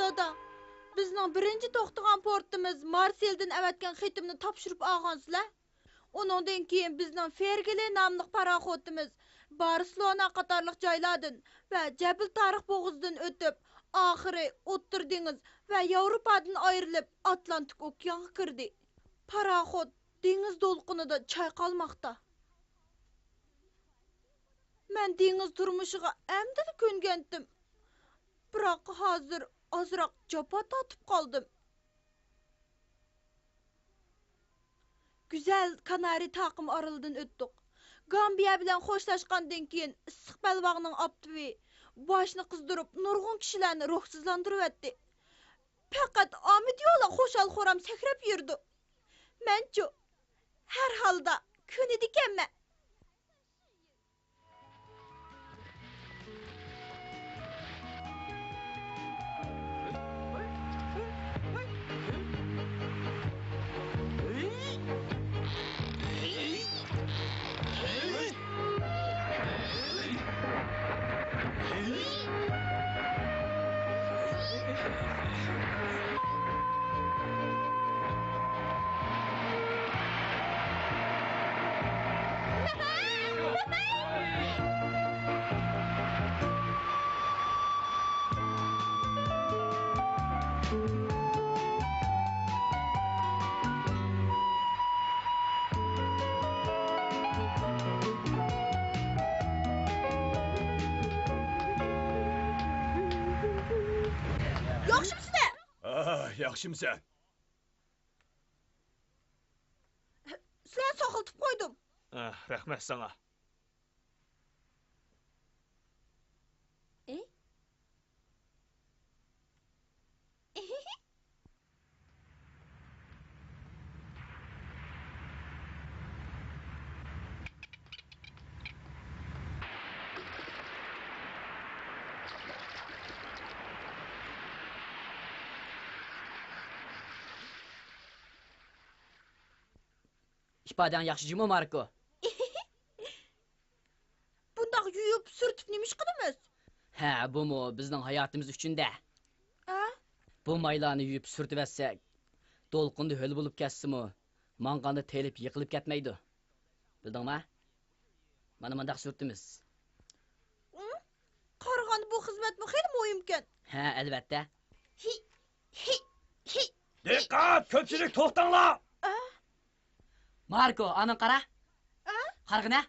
Dada, bizning birinchi to'xtagan portimiz Marseldan avatgan xetimni topshirib olgansizlar. Onundan keyin bizning Fergili nomli paraxotimiz Barselona qatorliq joylardan va Jabal Tarix bo'g'zidan o'tib, oxiri O'rta dengiz va Yevropadan ayrilib Atlantik okeanga kirdi. Paraxot dengiz to'lqinida chayqalmoqda. Men dengiz turmushiga amdili ko'ngandim. Biroq hozir ozroq japa tatib qoldim. Güzel Kanari taqım araldan o'tdik. Gambiya bilan xo'shlashgandan keyin issiq balvog'ning optivi boshni qizdirib nurg'un kishilarni ruhsizlantirib etdi. Faqat Omid yo'la xo'shal-xo'ram sakrab yurdi. Men-chu har holda ko'nidikanman. Yaxşımsan? Sizlar soqiltib qo'ydim. Rahmat sana. İfaden yaxşıcımı Marco? Bundaq yuyup sürtüp nemish qilamiz? Ha, bu mu bizning hayotimiz uchun da. Bu maylarni yuyup sürtüp etsek, to'lqinda ho'l bo'lib ketsa-mu, manqanda telib yiqilib ketmaydi. Bildingmi? Mana bundaq sürtimiz. Qarag'anda bu xizmatmi xeyli muhimkan. Ha, albatta. Dikkat! Ko'pchilik to'xtanglar! Marco, anın qara. Qarg'ina.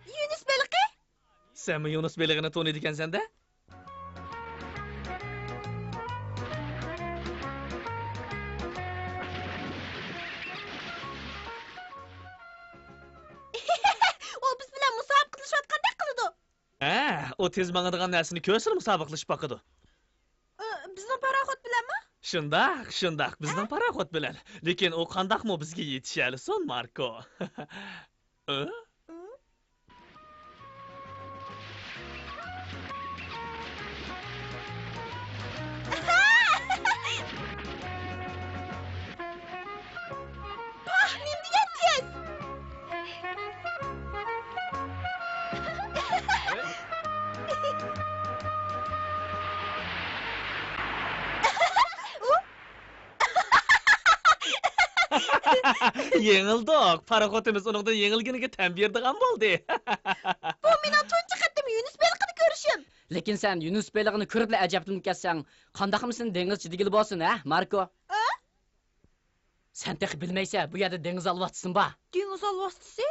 Yunus baliqi? Sen mi Yunus balig'ini taniydi ekansan-da? O biz bilan musobaqa qilishayotgandek qiladi. Ha, o tez mangadigan narsani ko'rsam musobaqalashib boqadi. Bizning paraxot bilanmi? Shundaq, bizning paraxot bilan. Lekin u qandaqmi bizga yetishalisin, Marco? Pah, nima degan tez? Yengildik. Paraxotimiz onundan yengilgeniga tan berdigan bo'ldi. Bu mening tunji qatim Yunus balıqını görüşüm. Lekin sen Yunus balig'ini ko'rib ajablanib ketsan, qandaqmisan dengizchi degili bo'lsin, ha, Marko? Sen tex bilmaysan, bu yerda dengiz alvatsin ba. Deniz alvastısı?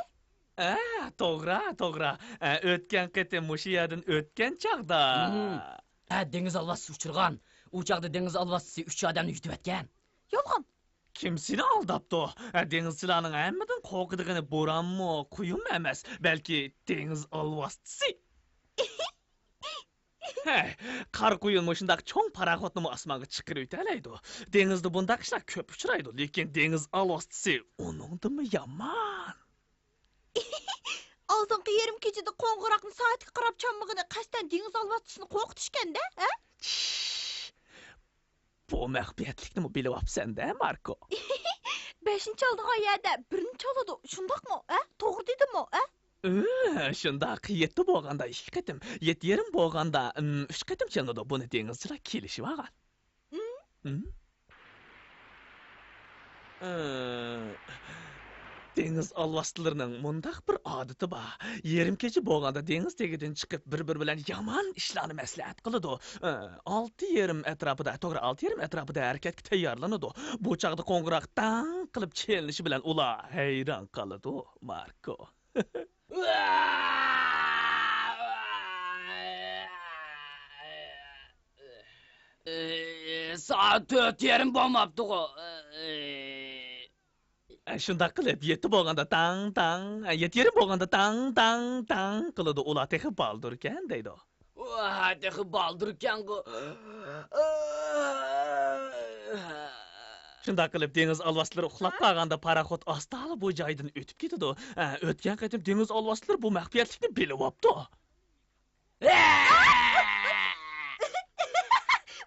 To'g'ri. O'tgan qitim o'sha yerdan o'tgan chaqda. Ha, dengiz alvatsi uchirgan. U chaqda dengiz alvatsi 3 odamni yutib etgan. Yolg'on. Kim seni aldaptı? Dengizchilarning hammadan qo'rqadigani bo'ronmi, quyunmi emas, balki dengiz alvastisi. Qar quyun shundaq cho'ng paraxotni osmonga chiqarib o'talaydi. Dengizda bundaq ishlar ko'p uchraydi, lekin dengiz alvastisi uningdimi yomon. Aldınqı yerim keçidi qo'ng'iroqni soatga qarab chanmig'ini qasdan dengiz alvastısini qo'rqitishganda, ha? Bu maxfiyatlikni bilyapsan-da, Marko. 5-chi aldığan yerda 1-chi oladı. Shundaqmi, ha? To'g'ri dedimmi, ha? Shundaq 7 bo'lganda 2 qatim, 7 yarim bo'lganda 3 qatim chaladi. Buni dengizchilar kelishib olgan. Dengiz alvastilarining mundaq bir odati bor. Yerim kechi bo'lganda dengiz tagidan chiqib bir-bir bilan yomon ishlarni maslahat qiladi. 6 yarim atrofida, to'g'ri 6 yarim atrofida harakatga tayyorlanadi. Bu chaqda qo'ng'iroq tang qilib chelinishi bilan ular hayron qoladi, Marko. Saat 4 yarim bo'lmabdi-ku. Shundaq qilib 7 bo'lganda tang, 7 yarim bo'lganda tang qiladi. Ular texi baldurkan deydi. Texi baldurkan-ku. Shundaq qilib dengiz alvastilari uxlab qolganda paraxot ostali bu joydan o'tib ketadi. O'tgan qatim dengiz alvastilari bu maxfiyatlikni bilib olibdi.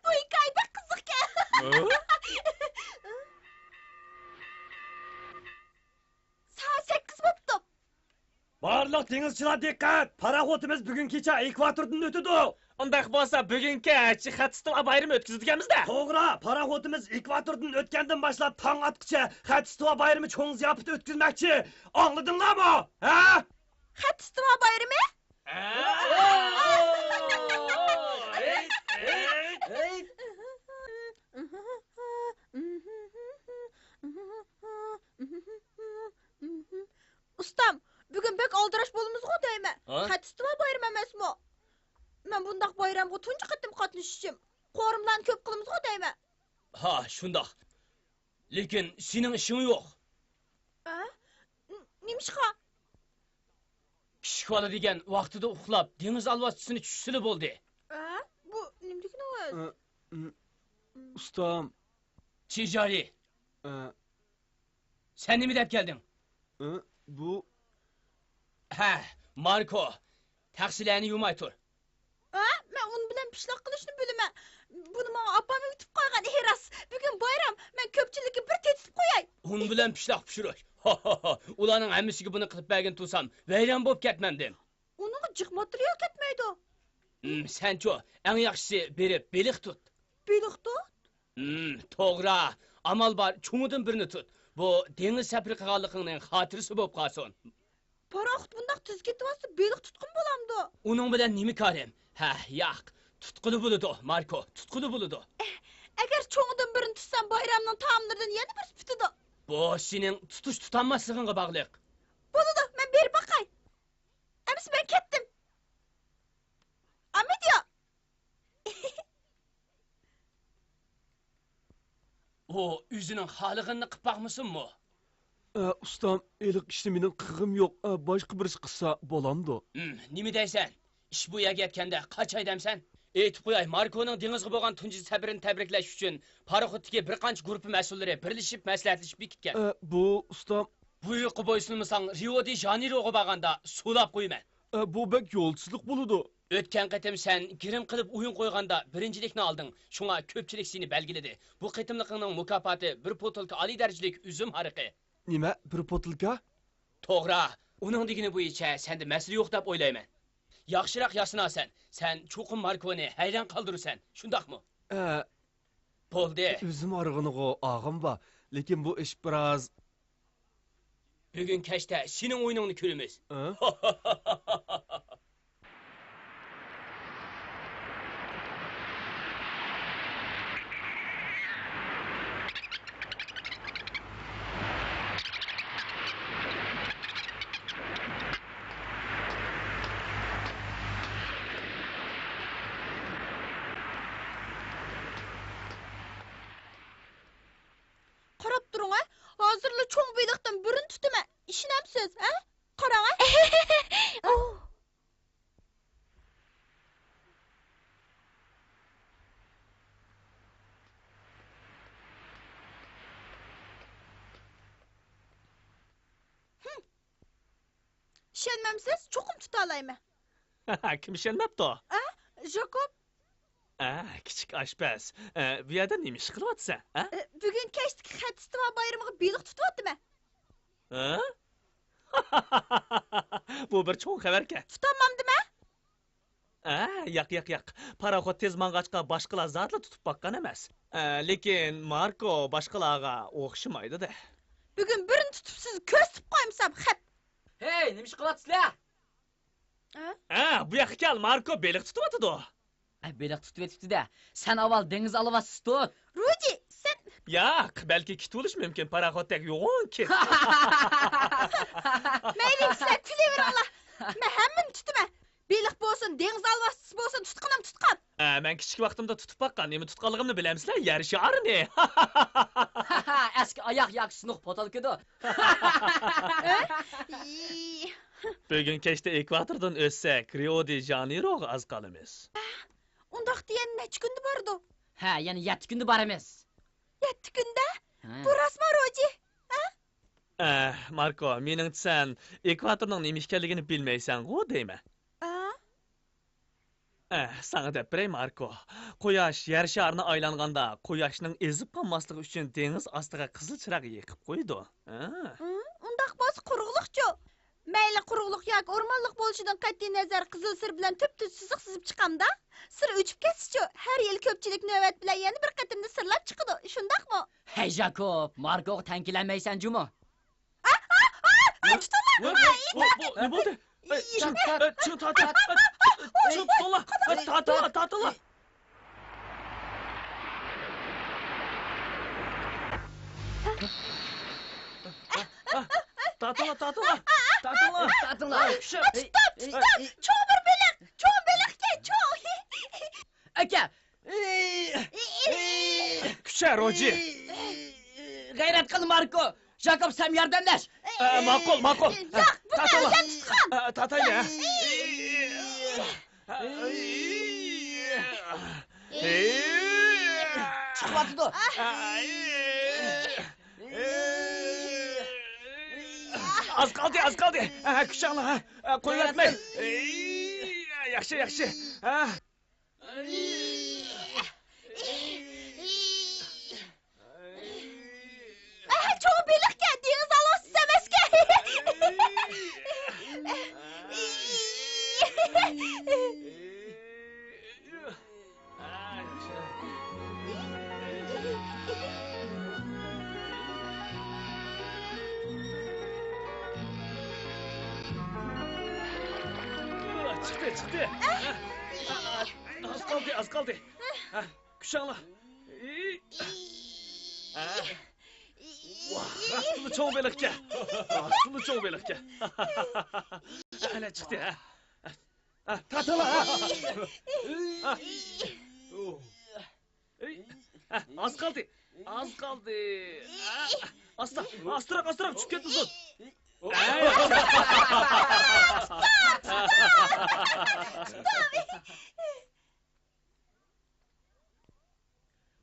Bu hikoya bir qiziq-ku. Saat 8 bo'pti. Barliq dengizchilar diqqat! Paraxotimiz bugun kecha ekvatordan o'tadi. Undaq bo'lsa bugungi Xatistiva bayrami o'tkazadiganmiz-da. To'g'ri, paraxotimiz ekvatordan o'tgandan boshlab tong otqicha Xatistiva bayrami cho'ng ziyofat o'tkazmoqchi. Angladinglarmi? Ha? Xatistiva bayrami? Ustam, bugun bek aldirash bo'limiz-ku deyman. Xatistiva bayrami emasmi? Men bundaq bayramga tunji qatim qatnashishim. Qo'rimlarni ko'p qilamiz-ku deyman. Ha, shundaq. Lekin sening ishing yo'q. Nimishqa? Kichik bola degan vaqtida uxlab, dengiz alvastisini tushsili bo'ldi. Bu nimlikni o'zi? Ustam. Tijoriy. Sen nima deb kelding? Bu Ha, Marko. Taksilarni yumay tur. Men uni bilan pishloq qilishni bilaman. Buni menga opam yutib qo'ygan eras. Bugun bayram, men ko'pchilikka bir tetib qo'yay. Un bilan pishloq pishirish. Ularning hammasiga buni qilib bergan tursam, vayron bo'lib ketmandim. Uning jiq material ketmaydi. Sen-chu, eng yaxshisi berib beliq tut. Beliq tut? To'g'ri. Amal bor, cho'ng'idan birini tut. Bu dengiz safari qilganligingning xotirasi bo'lib qolsin. Paraxot bundaq tez ketyapsa, beliq tutqun bo'lamdi. Uning bilan nima ko'rim? Ha, yo'q. Tutquli bo'ladi, Marko, tutquli bo'ladi. Agar cho'ng'idan birini tutsam, bayramning taomlaridan yana bir bitadi. Bu sening tutish tutanmasligingga bog'liq. Bo'ladi, men berib boqay. Emis men ketdim. Amidiya. O o'zining xolig'ini qilib boqmisinmi? ustam, eliq ishni mening qig'im yo'q. Boshqa birisi qilsa bo'lamdi. Nima deysan? Ish bu yerga yetganda qancha aydamsan? Aytib qo'yay, Markoning dengizga bo'lgan tunji safarini tabriklash uchun paraxotdagi bir qancha guruh mas'ullari birlashib maslahatlashib bekitgan. Bu ustam, bu yo'qqa bo'ysunmasang Rio de Janeyroga borganda sulab qo'yman. Bu bek yo'lsizlik bo'ladi. O'tgan qatim sen girim qilib o'yin qo'yganda birinchilikni olding. Shunga ko'pchilik seni belgiladi. Bu qatimliqning mukofoti bir potilka oliy darajalik uzum hariqi. Nima, bir potilka? To'g'ri. Uning degini bo'yicha senda masala yo'q deb o'ylayman. Yaxshiroq yasinasan. Sen cho'qim Markoni hayron qoldirsan. Shundaqmi? Bo'ldi. O'zim arig'iniga og'im bor, lekin bu ish biroz Bugün keşte senin oyununu külümüz. Ha? Qarab turing, ha? Hozirli cho'ng beliqdan birini tutaman. Ishinamsiz, ha? Qarang, ha? Ishonmamsiz, cho'qim tuta olayman. Kim ishonmabdi? Jakob, Kichik oshpaz. Bu yerda nima ish qilyapsan? bugun kechki xatistiva bayramiga beliq tutyaptimi? Bu bir cho'ng xabarka. Tutamamdimi? Yo'q. Paraxod tez mang'achqa boshqalar zotla tutib boqqan emas. Lekin Marko boshqalarga o'xshamaydi-da. Bugun birini tutib siz ko'rsatib qo'ymsam, xap. Hey, nima ish qilyapsizlar? Bu yoqqa kel, Marko beliq tutyapti-da. Beliq tutib etibdi-da. Sen avval dengiz olyapsiz-ku. Ruji, sen Yo'q, balki kitilish mumkin. Paraxoddek yo'g'on ket. mayli, sen kulavering. Men hammani tutaman. Beliq bo'lsin, dengiz alvasiz bo'lsin, tutqanam tutqan. Men kichik vaqtimda tutib boqqan. Nima tutqanligimni bilamsizlar? Yer sharini. Eski oyoq yaxshi sinuq potalkidi. Bugun kechda ekvatordan o'tsak, Rio-de-Janeyroga az qolamiz. Undaqda yana necha kunda bordi? Yana 7 kunda boramiz. 7 kunda? Bu rasma Ruji. Marko, mening sen ekvatorning nima ekanligini bilmaysan-ku, deyman. Sana deb beray, Marko. Quyosh yer sharini aylanganda, quyoshning ezib qolmasligi uchun dengiz ostiga qizil chiroq yoqib qo'ydi. Undaq bo'lsa quruqliqchu. Mayli quruqliq yoki o'rmonliq bo'lishidan qat'iy nazar qizil sir bilan tub-tuz siziq sizib chiqamda. Sir o'chib ketsa-chu, har yil ko'pchilik navbat bilan yana bir qatimda sirlab chiqadi. Shundaqmi? Hey Jakob, Markoga tankilanmaysan jumi? Ne bo'ldi? Chiq, tatila. Tatila. Stop! Cho'ng bir beliq! Cho'ng beliqga, cho'ng! Aka! Kuchar, Roji. G'ayrat qil Marko. Jakob, sen yordamlash. Ma'qul. Yo'q, bundan o'zim tutqan. Tatayla. Chiqyapti. Az qoldi. Kuchanglar, qo'yatmay. Yaxshi. Cho'ng beliqga, dengiz alvasiz emasga. Chiqdi. Az qoldi. Kuchanglar. Rastlı çoğun belikke. Hele çıktı ha. Tatala ha. Az kaldı. Astırak çık ketmesin.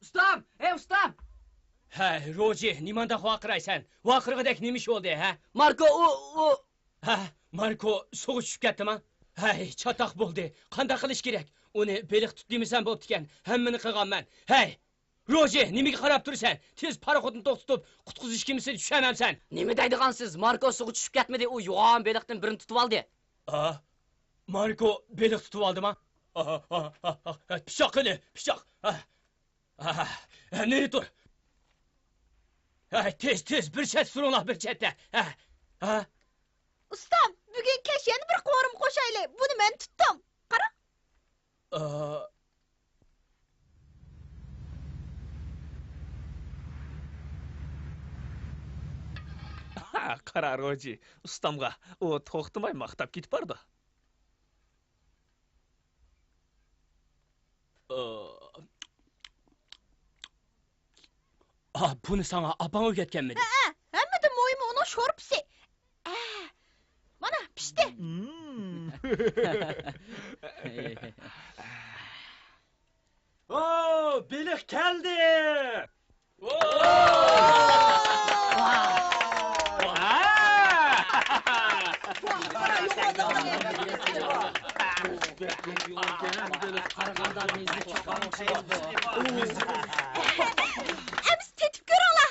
Ustam! Hey ustam! Hey Roji, nimanda vaqiraysan? Vaqirg'idek nima ish bo'ldi, ha? Marko u Marko so'g'ib tushib ketdimi? Hey, chatoq bo'ldi. Qanday qilish kerak? Uni beliq tutdimisan bo'pti ekan. Hammani qilganman. Hey! Roji, nimaga qarab tursan? Tez paraxodni to'xtatib, qutqizish kimisi tushanamsan. nima deydigansiz? Marko suvga tushib ketmadi, u yo'g'on beliqdan birini tutib oldi. Marko beliq tutib oldimi? Pichoq qili, pichoq. Neri tur? Tez, bir chet suringlar bir chetda. Ha? Ustam, bugün keş yana bir qo'rim qo'shayli. Buni men tutdim. Qara. Qara Roji, ustamga u to'xtamay maqtab ketib bordi. Bunu sana apan öğretkenmedi. Hammadan moyimi ona sho'rpsi. Mana pishdi. Oo, belik geldi. Ems tetib ko'rala.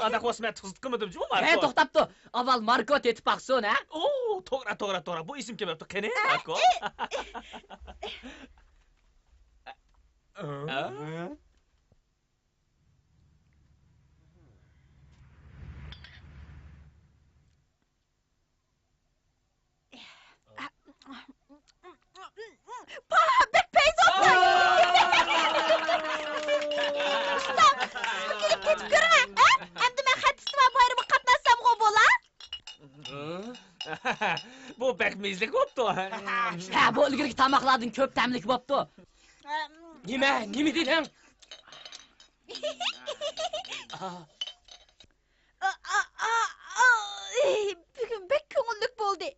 Ada qo'sma tuzitqimidim ju Marko. To'xtabdi. Avval Marko tetib baqsin, ha? Oo, to'g'ri. Bu ism kelibdi. Qani, Marko? Bek peyzon. Ustam, kelib ketib ko'rma. Endi men xatistova bayrami qatnassam bo'la? Bu bekmizlik bo'pti. Bu ilgirki tamoqlardan ko'p tamlik bo'pti. Nima dedin? Bugun bek ko'ngillik bo'ldi.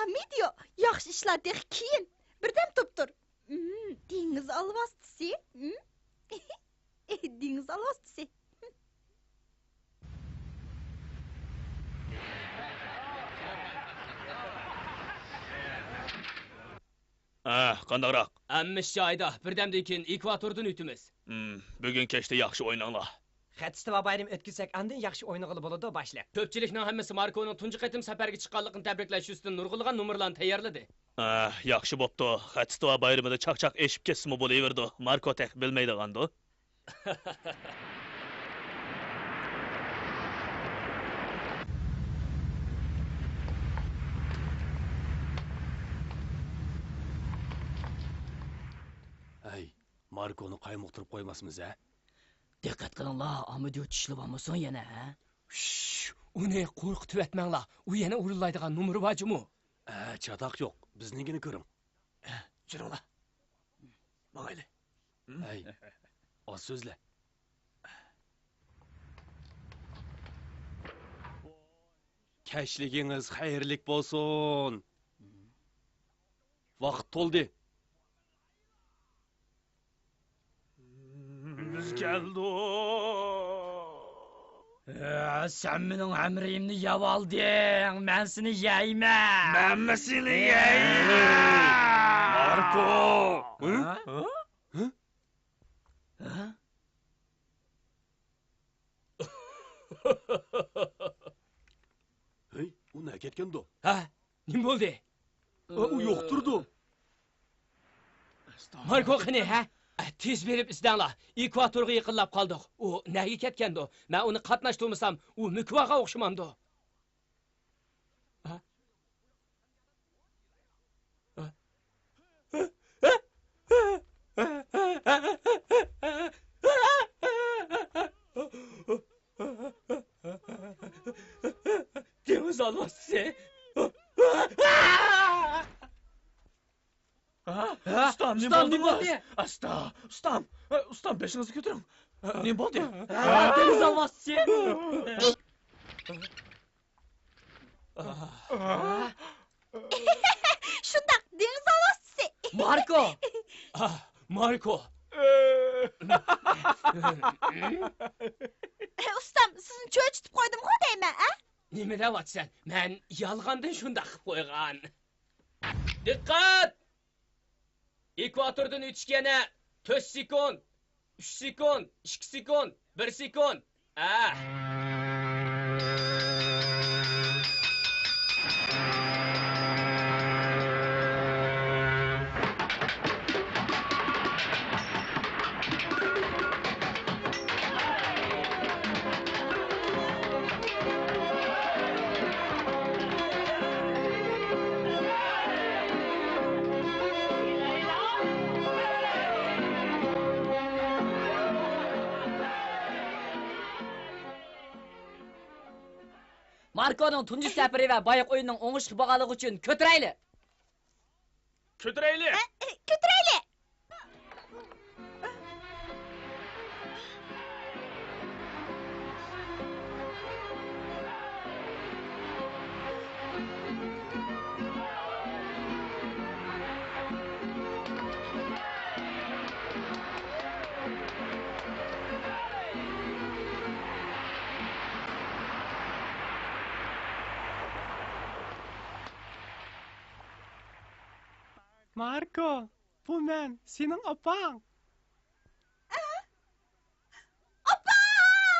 Amidio, yaxshi ishlardek keyin birdan toptur. Dengiz alvastisi. Dengiz alvastisi. Qandaqroq? Ammish joyda birdamdan keyin ekvatordan o'timiz. Bugun kechda yaxshi o'ynanglar. Xatistiva bayram o'tkazsak, andin yaxshi o'ynag'ili bo'ladi boshlab. Ko'pchilikning hammasi Markoning tunji qatim safarga chiqqanligini tabriklash uchun nurg'ulg'an nomerlarni tayyorladi. Yaxshi bo'pti. Xatistiva bayramida chaqchaq eshib ketsimi bo'laverdi. Marko tek bilmaydigandi. Ay, Markoni qaymoqtirib qo'ymasmiz, ha? Diqqat qilinglar, Amidio tishlab olmasin yana, ha? Uni qo'rqitib etmanglar. U yana urillaydigan nomeri bormi? Chatoq yo'q. Bizningini ko'ring. Juringlar. Mangayli. Ay, oz so'zla. Kashligingiz xayrlik bo'lsin. Vaqt to'ldi. Biz keldik. Sen mening amrimni yeb olding. Men seni yeyman. Men seni yeyman. Marko. Hey, u nima ketgandi? Ha? Nima bo'ldi? U yo'qtirdi. Marko qani, ha? Tez berib izdanglar. Ekvatorga yaqinlab qoldik. U nega ketgandi? Men uni qatnashtirmasam, u mukvaga o'xshamamdi. Dengiz alvastisi. Ustam, ne bo'ldi? Ustam, beshingizni ko'taring. Ne bo'ldi? Dengiz alvastisi. Shundoq, dengiz alvastisi. Marko. Marko. Ustam, sizni cho'chitib qo'ydim-ku deyman, ha? Nima deyapsan? Men yolg'ondan shunday qilib qo'ygan. Diqqat! Ekvatordan o'tishgana 4 sekund, 3 sekund, 2 sekund, 1 sekund. Marko'nun tunji safari va bayiq o'yinining o'ngishli bo'lganligi uchun ko'tirayli. Ko'tirayli. Ko'tirayli. Marko, bu men, senin apang.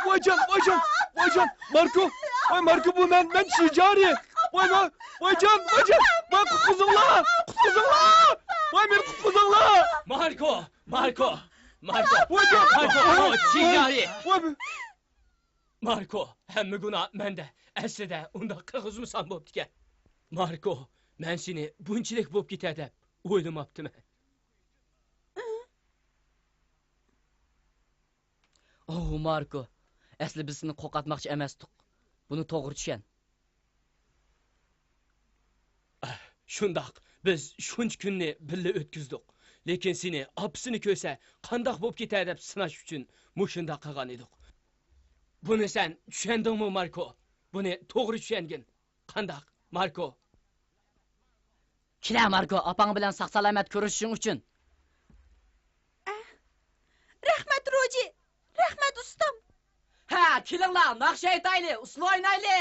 Vaycan, Marko, Marko bu men Şicari. Vaycan, vay kuzumla, vay beni kuzumla. Marko, Vaycan, o ticari. Vay Marko, hemmi guna mende. Aslida unda qirg'izmisan bo'pti. Marko, men seni bunchilik bo'lib ketadi deb o'ylamabdim. Oh, Marko. Asli biz seni qo'qatmoqchi emasdik. Buni to'g'ri tushan. Shundoq, biz shuncha kunni birga o'tkazdik. Lekin seni opsini ko'rsa, qandoq bo'lib ketadi deb sinash uchun mushunda qilgan edik. Buni sen tushundingmi, Marko? Buni to'g'ri tushungin. Qandoq, Marko? Kela Marko, opang bilan sog' salomat ko'rishishing uchun. Rahmat Roji. Rahmat ustam. Ha, kelinglar, naqsha aytayli, usul o'ynayli.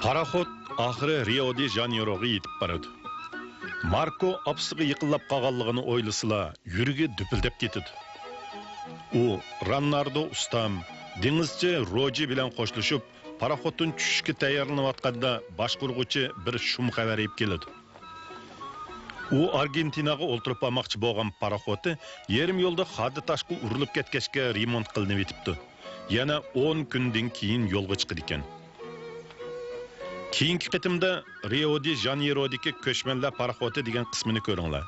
Paraxod oxiri Rio-de-Janeyroga yetib boradi. Marko opsiga yiqilib qolganligini o'ylasila, yuragi dupildab ketadi. U Rannardo ustam, dengizchi Roji bilan qo'shilib, paraxoddan tushishga tayyorlanayotganda boshqurg'uchi bir shum xabar yeb keladi. U Argentinaga o'ltirib olmoqchi bo'lgan paraxodi yarim yo'lda xadi tashqi urilib ketgachga remont qilinib yetibdi. Yana 10 kundan keyin yo'lga chiqadi ekan. Keyingi qitimda Rio-de-Janeyrodagi ko'chmanlar paraxodi degan qismini ko'ringlar.